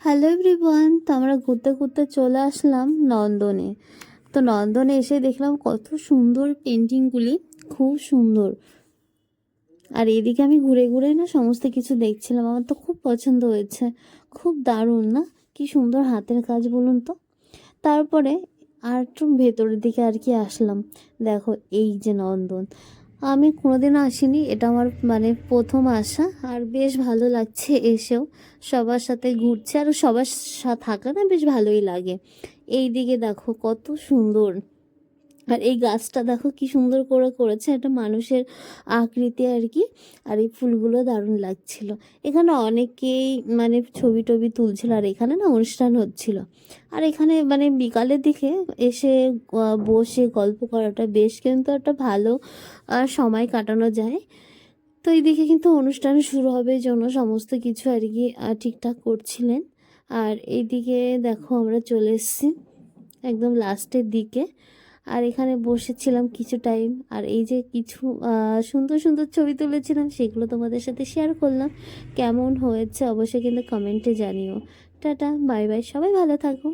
Hello everyone, তো আমরা ঘুরতে ঘুরতে চলে আসলাম নন্দনে। তো নন্দনে এসে দেখলাম কত সুন্দর পেন্টিংগুলি, খুব সুন্দর। আর এদিকে আমি ঘুরে ঘুরে না সমস্ত কিছু দেখছিলাম, আমার তো খুব পছন্দ হয়েছে। খুব দারুণ না? কি সুন্দর হাতের কাজ বলুন তো। তারপরে আর একটু ভেতরের দিকে আর কি আসলাম। দেখো এই যে নন্দন, আমি কোনোদিনও আসিনি, এটা আমার প্রথম আসা। আর বেশ ভালো লাগছে এসেও, সবার সাথে ঘুরছে আর সবার থাকা না বেশ ভালোই লাগে। এই দিকে দেখো কত সুন্দর। আর এই গাছটা দেখো কি সুন্দর করে করেছে, একটা মানুষের আকৃতি আর কি। আর এই ফুলগুলো দারুণ লাগছিল। এখানে অনেকেই ছবি টবি তুলছিল, আর এখানে না অনুষ্ঠান হচ্ছিল। আর এখানে বিকালের দিকে এসে বসে গল্প করাটা বেশ কিন্তু একটা ভালো সময় কাটানো যায়। তো এইদিকে কিন্তু অনুষ্ঠান শুরু হবে জন্য সমস্ত কিছু আর কি ঠিকঠাক করছিলেন। আর এইদিকে দেখো আমরা চলে এসেছি একদম লাস্টের দিকে। আর এখানে বসেছিলাম কিছু টাইম, আর এই যে কিছু সুন্দর সুন্দর ছবি তুলেছিলাম সেগুলো তোমাদের সাথে শেয়ার করলাম। কেমন হয়েছে অবশ্যই কিন্তু কমেন্টে জানিও। টাটা, বাই বাই, সবাই ভালো থাকো।